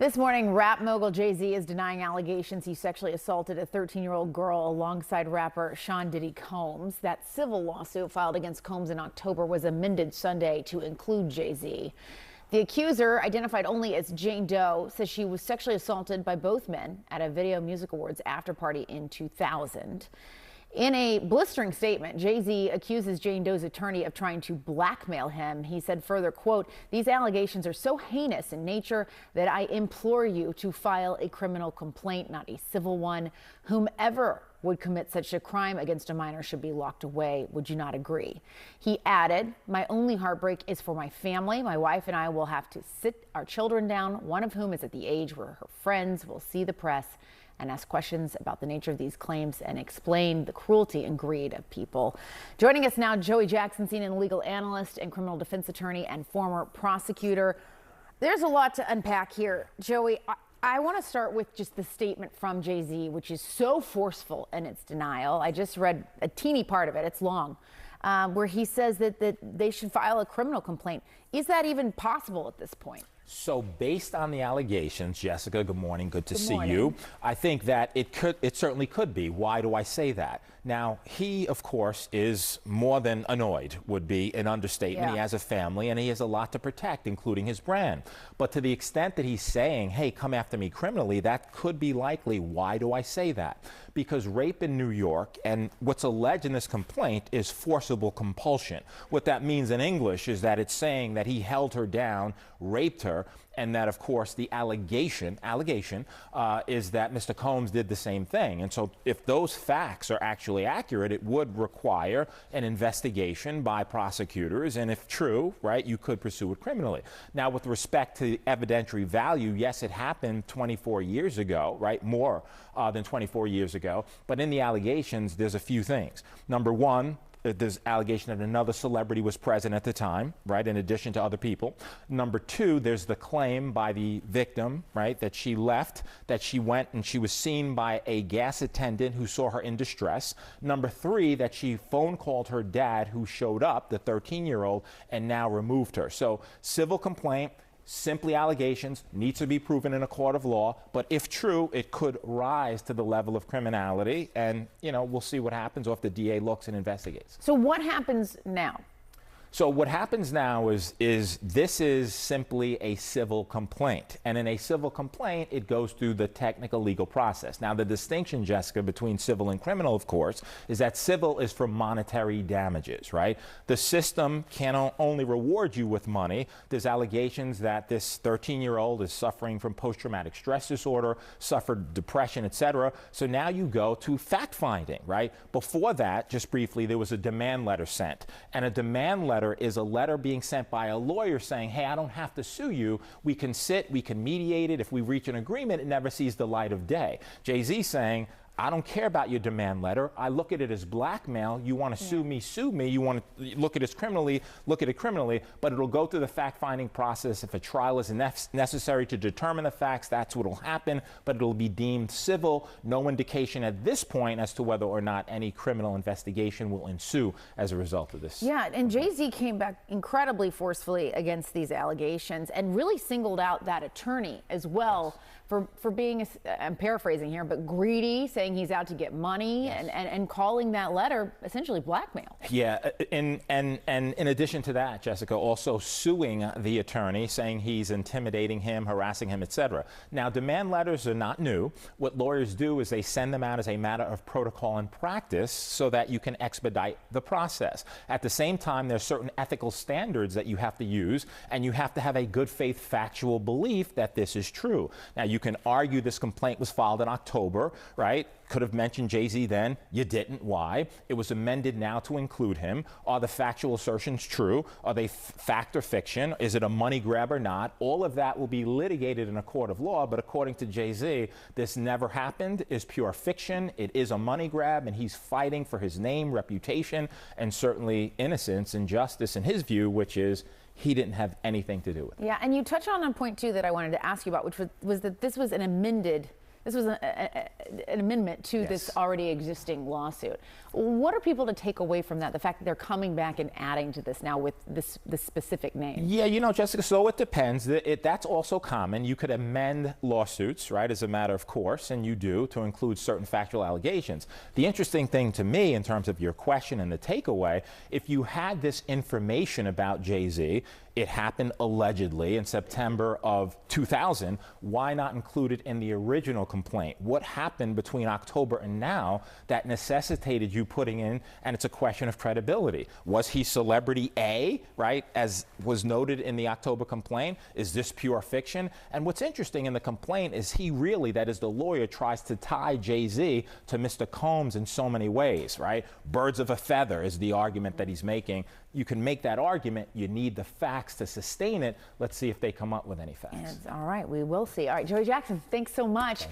This morning, rap mogul Jay-Z is denying allegations he sexually assaulted a 13-year-old girl alongside rapper Sean Diddy Combs. That civil lawsuit filed against Combs in October was amended Sunday to include Jay-Z. The accuser, identified only as Jane Doe, says she was sexually assaulted by both men at a Video Music Awards after-party in 2000. In a blistering statement, Jay-Z accuses Jane Doe's attorney of trying to blackmail him. He said further, quote, "These allegations are so heinous in nature that I implore you to file a criminal complaint, not a civil one. Whomever would commit such a crime against a minor should be locked away. Would you not agree?" He added, "My only heartbreak is for my family. My wife and I will have to sit our children down, one of whom is at the age where her friends will see the press and ask questions about the nature of these claims and explain the cruelty and greed of people." Joining us now, Joey Jackson, senior legal analyst and criminal defense attorney and former prosecutor. There's a lot to unpack here. Joey, I want to start with just the statement from Jay-Z, which is so forceful in its denial. I just read a teeny part of it. It's long, where he says that they should file a criminal complaint. Is that even possible at this point? So based on the allegations, Jessica, good morning, good to see you. I think that it certainly could be. Why do I say that? Now, he, of course, is more than annoyed, would be an understatement. Yeah. He has a family and he has a lot to protect, including his brand. But to the extent that he's saying, hey, come after me criminally, that could be likely. Why do I say that? Because rape in New York, and what's alleged in this complaint, is forcible compulsion. What that means in English is that it's saying that he held her down, raped her, and that, of course, the allegation is that Mr. Combs did the same thing. And so if those facts are actually accurate, it would require an investigation by prosecutors. And if true, right, you could pursue it criminally. Now, with respect to the evidentiary value, yes, it happened 24 years ago, right, more than 24 years ago. But in the allegations, there's a few things. Number one, there's allegation that another celebrity was present at the time, right, in addition to other people. Number two, there's the claim by the victim, right, that she left, that she went and she was seen by a gas attendant who saw her in distress. Number three, that she phone called her dad, who showed up, the 13-year-old, and now removed her. So civil complaint, simply allegations, needs to be proven in a court of law, but if true, it could rise to the level of criminality, and, you know, we'll see what happens, or if the DA looks and investigates. So what happens now? So what happens now is this is simply a civil complaint. And in a civil complaint, it goes through the technical legal process. Now, the distinction, Jessica, between civil and criminal, of course, is that civil is for monetary damages, right? The system can only reward you with money. There's allegations that this 13-year-old is suffering from post-traumatic stress disorder, suffered depression, etc. So now you go to fact-finding, right? Before that, just briefly, there was a demand letter sent. And a demand letter is a letter being sent by a lawyer saying, hey, I don't have to sue you. We can sit, we can mediate it. If we reach an agreement, it never sees the light of day. Jay-Z saying, I don't care about your demand letter. I look at it as blackmail. You want to sue me, sue me. You want to look at it criminally, look at it criminally, but it'll go through the fact-finding process. If a trial is necessary to determine the facts, that's what will happen, but it'll be deemed civil. No indication at this point as to whether or not any criminal investigation will ensue as a result of this. Yeah, and Jay-Z came back incredibly forcefully against these allegations and really singled out that attorney as well for being, I'm paraphrasing here, but greedy, saying he's out to get money, and calling that letter essentially blackmail. Yeah, and in addition to that, Jessica, also suing the attorney, saying he's intimidating him, harassing him, etc. Now, demand letters are not new. What lawyers do is they send them out as a matter of protocol and practice so that you can expedite the process. At the same time, there's certain ethical standards that you have to use, and you have to have a good faith factual belief that this is true. Now, you can argue this complaint was filed in October, right? Could have mentioned Jay-Z then. You didn't. Why? It was amended now to include him. Are the factual assertions true? Are they fact or fiction? Is it a money grab or not? All of that will be litigated in a court of law, but according to Jay-Z, this never happened, is pure fiction. It is a money grab, and he's fighting for his name, reputation, and certainly innocence and justice in his view, which is he didn't have anything to do with it. Yeah, and you touch on a point, too, that I wanted to ask you about, which was that this was an amended This was an amendment to this already existing lawsuit. What are people to take away from that? The fact that they're coming back and adding to this now with this specific name? Yeah, you know, Jessica, so it depends. That's also common. You could amend lawsuits, right, as a matter of course, and you do, to include certain factual allegations. The interesting thing to me in terms of your question and the takeaway, if you had this information about Jay-Z, it happened allegedly in September of 2000. Why not include it in the original complaint? What happened between October and now that necessitated you putting in, and it's a question of credibility. Was he celebrity A, right, as was noted in the October complaint? Is this pure fiction? And what's interesting in the complaint is he really, that is the lawyer, tries to tie Jay-Z to Mr. Combs in so many ways, right? Birds of a feather is the argument that he's making. You can make that argument. You need the facts to sustain it. Let's see if they come up with any facts. All right, we will see. All right, Joey Jackson, thanks so much.